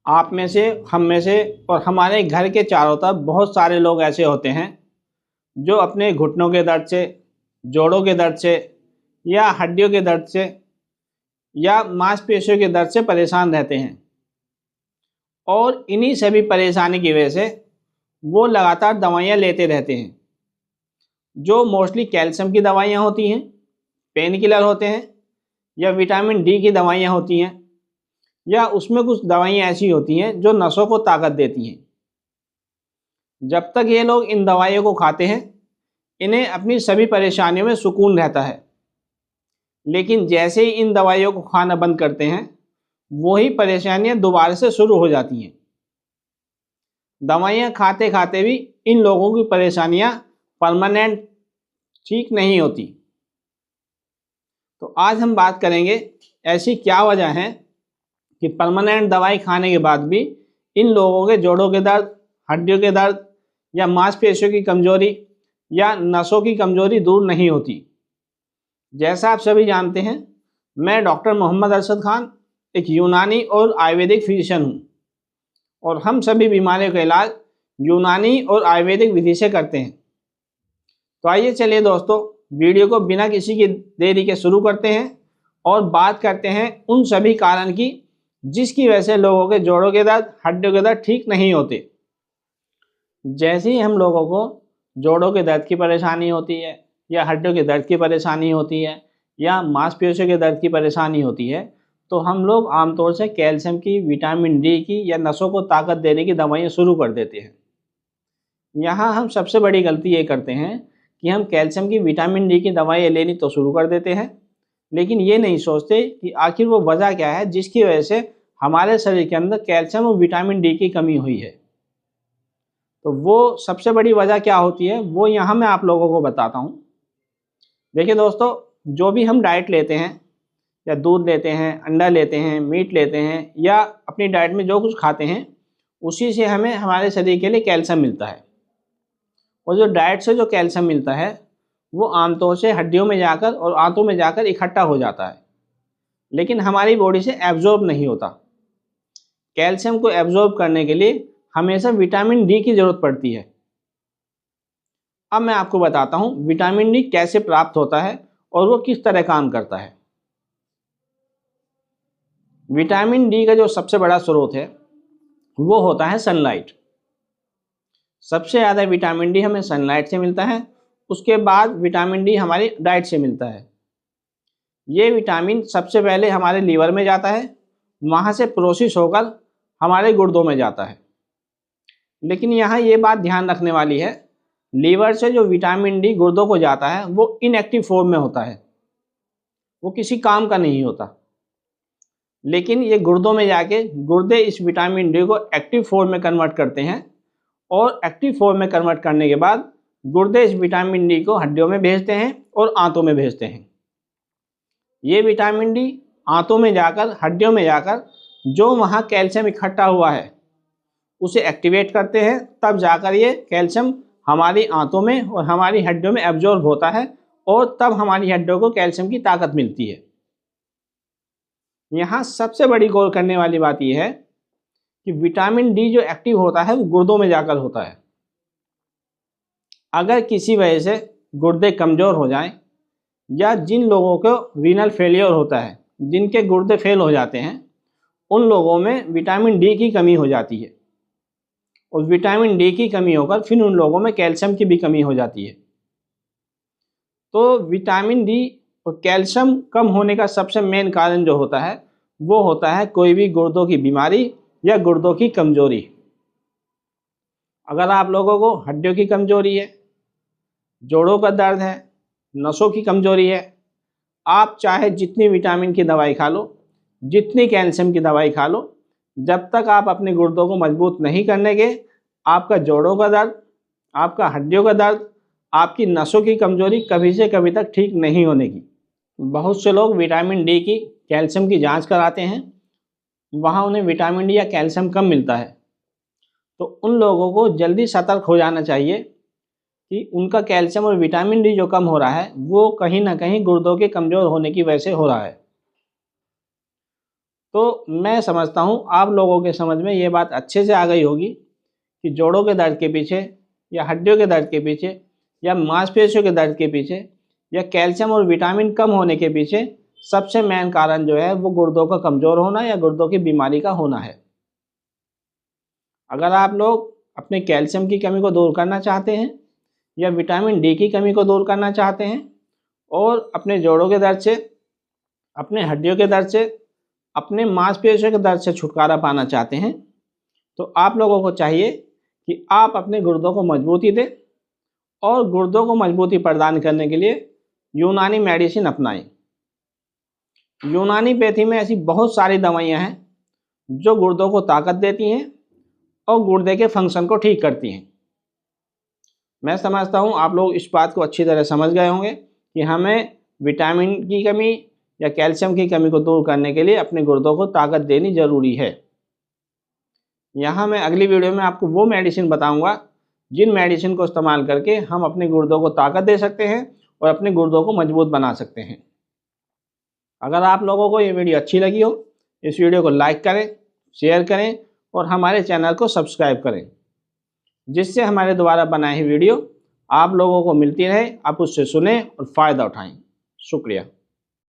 आप में से, हम में से और हमारे घर के चारों तरफ बहुत सारे लोग ऐसे होते हैं जो अपने घुटनों के दर्द से, जोड़ों के दर्द से या हड्डियों के दर्द से या मांसपेशियों के दर्द से परेशान रहते हैं। और इन्हीं सभी परेशानी की वजह से वो लगातार दवाइयाँ लेते रहते हैं, जो मोस्टली कैल्शियम की दवाइयाँ होती हैं, पेन किलर होते हैं, या विटामिन डी की दवाइयाँ होती हैं, या उसमें कुछ दवाइयाँ ऐसी होती हैं जो नसों को ताकत देती हैं। जब तक ये लोग इन दवाइयों को खाते हैं, इन्हें अपनी सभी परेशानियों में सुकून रहता है। लेकिन जैसे ही इन दवाइयों को खाना बंद करते हैं, वही परेशानियां दोबारा से शुरू हो जाती हैं। दवाइयां खाते खाते भी इन लोगों की परेशानियां परमानेंट ठीक नहीं होती। तो आज हम बात करेंगे ऐसी क्या वजह है कि परमानेंट दवाई खाने के बाद भी इन लोगों के जोड़ों के दर्द, हड्डियों के दर्द या मांसपेशियों की कमजोरी या नसों की कमजोरी दूर नहीं होती। जैसा आप सभी जानते हैं, मैं डॉक्टर मोहम्मद अरशद खान एक यूनानी और आयुर्वेदिक फिजिशियन हूँ और हम सभी बीमारियों का इलाज यूनानी और आयुर्वेदिक विधि से करते हैं। तो आइए चलिए दोस्तों, वीडियो को बिना किसी की देरी के शुरू करते हैं और बात करते हैं उन सभी कारण की जिसकी वजह से लोगों के जोड़ों के दर्द, हड्डियों के दर्द ठीक नहीं होते। जैसे ही हम लोगों को जोड़ों के दर्द की परेशानी होती है या हड्डियों के दर्द की परेशानी होती है या मांसपेशियों के दर्द की परेशानी होती है, तो हम लोग आमतौर से कैल्शियम की, विटामिन डी की या नसों को ताकत देने की दवाइयाँ शुरू कर देते हैं। यहाँ हम सबसे बड़ी गलती ये करते हैं कि हम कैल्शियम की, विटामिन डी की दवाइयाँ लेनी तो शुरू कर देते हैं, लेकिन ये नहीं सोचते कि आखिर वो वजह क्या है जिसकी वजह से हमारे शरीर के अंदर कैल्शियम और विटामिन डी की कमी हुई है। तो वो सबसे बड़ी वजह क्या होती है, वो यहाँ मैं आप लोगों को बताता हूँ। देखिए दोस्तों, जो भी हम डाइट लेते हैं, या दूध लेते हैं, अंडा लेते हैं, मीट लेते हैं, या अपनी डाइट में जो कुछ खाते हैं, उसी से हमें हमारे शरीर के लिए कैल्शियम मिलता है। और जो डाइट से जो कैल्शियम मिलता है वो आमतौर से हड्डियों में जाकर और आंतों में जाकर इकट्ठा हो जाता है, लेकिन हमारी बॉडी से एब्जॉर्ब नहीं होता। कैल्शियम को एब्जॉर्ब करने के लिए हमेशा विटामिन डी की जरूरत पड़ती है। अब मैं आपको बताता हूँ विटामिन डी कैसे प्राप्त होता है और वो किस तरह काम करता है। विटामिन डी का जो सबसे बड़ा स्रोत है वो होता है सनलाइट। सबसे ज़्यादा विटामिन डी हमें सनलाइट से मिलता है, उसके बाद विटामिन डी हमारी डाइट से मिलता है। ये विटामिन सबसे पहले हमारे लीवर में जाता है, वहाँ से प्रोसेस होकर हमारे गुर्दों में जाता है। लेकिन यहाँ ये बात ध्यान रखने वाली है, लीवर से जो विटामिन डी गुर्दों को जाता है वो इनएक्टिव फॉर्म में होता है, वो किसी काम का नहीं होता। लेकिन ये गुर्दों में जाके गुर्दे इस विटामिन डी को एक्टिव फॉर्म में कन्वर्ट करते हैं, और एक्टिव फॉर्म में कन्वर्ट करने के बाद गुर्दे इस विटामिन डी को हड्डियों में भेजते हैं और आंतों में भेजते हैं। ये विटामिन डी आंतों में जाकर, हड्डियों में जाकर जो वहाँ कैल्शियम इकट्ठा हुआ है उसे एक्टिवेट करते हैं, तब जाकर ये कैल्शियम हमारी आंतों में और हमारी हड्डियों में एब्जॉर्ब होता है और तब हमारी हड्डियों को कैल्शियम की ताकत मिलती है। यहाँ सबसे बड़ी गौर करने वाली बात यह है कि विटामिन डी जो एक्टिव होता है वो गुर्दों में जाकर होता है। अगर किसी वजह से गुर्दे कमज़ोर हो जाएं, या जिन लोगों को रीनल फेलियर होता है, जिनके गुर्दे फेल हो जाते हैं, उन लोगों में विटामिन डी की कमी हो जाती है, और विटामिन डी की कमी होकर फिर उन लोगों में कैल्शियम की भी कमी हो जाती है। तो विटामिन डी और कैल्शियम कम होने का सबसे मेन कारण जो होता है वो होता है कोई भी गुर्दों की बीमारी या गुर्दों की कमजोरी। अगर आप लोगों को हड्डियों की कमजोरी है, जोड़ों का दर्द है, नसों की कमजोरी है, आप चाहे जितनी विटामिन की दवाई खा लो, जितनी कैल्शियम की दवाई खा लो, जब तक आप अपने गुर्दों को मजबूत नहीं करने के, आपका जोड़ों का दर्द, आपका हड्डियों का दर्द, आपकी नसों की कमजोरी कभी से कभी तक ठीक नहीं होने की। बहुत से लोग विटामिन डी की, कैल्शियम की जांच कराते हैं, वहाँ उन्हें विटामिन डी या कैल्शियम कम मिलता है, तो उन लोगों को जल्दी सतर्क हो जाना चाहिए कि उनका कैल्शियम और विटामिन डी जो कम हो रहा है वो कहीं ना कहीं गुर्दों के कमज़ोर होने की वजह से हो रहा है। तो मैं समझता हूँ आप लोगों के समझ में ये बात अच्छे से आ गई होगी कि जोड़ों के दर्द के पीछे या हड्डियों के दर्द के पीछे या मांसपेशियों के दर्द के पीछे या कैल्शियम और विटामिन कम होने के पीछे सबसे मेन कारण जो है वो गुर्दों का कमज़ोर होना या गुर्दों की बीमारी का होना है। अगर आप लोग अपने कैल्शियम की कमी को दूर करना चाहते हैं या विटामिन डी की कमी को दूर करना चाहते हैं और अपने जोड़ों के दर्द से, अपने हड्डियों के दर्द से, अपने मांसपेशियों के दर्द से छुटकारा पाना चाहते हैं, तो आप लोगों को चाहिए कि आप अपने गुर्दों को मजबूती दें और गुर्दों को मजबूती प्रदान करने के लिए यूनानी मेडिसिन अपनाएं। यूनानी पैथी में ऐसी बहुत सारी दवाइयाँ हैं जो गुर्दों को ताकत देती हैं और गुर्दे के फंक्शन को ठीक करती हैं। मैं समझता हूँ आप लोग इस बात को अच्छी तरह समझ गए होंगे कि हमें विटामिन की कमी या कैल्शियम की कमी को दूर करने के लिए अपने गुर्दों को ताकत देनी ज़रूरी है। यहाँ मैं अगली वीडियो में आपको वो मेडिसिन बताऊँगा जिन मेडिसिन को इस्तेमाल करके हम अपने गुर्दों को ताकत दे सकते हैं और अपने गुर्दों को मजबूत बना सकते हैं। अगर आप लोगों को ये वीडियो अच्छी लगी हो, इस वीडियो को लाइक करें, शेयर करें और हमारे चैनल को सब्सक्राइब करें, जिससे हमारे द्वारा बनाई हुई वीडियो आप लोगों को मिलती रहे, आप उससे सुनें और फ़ायदा उठाएं। शुक्रिया।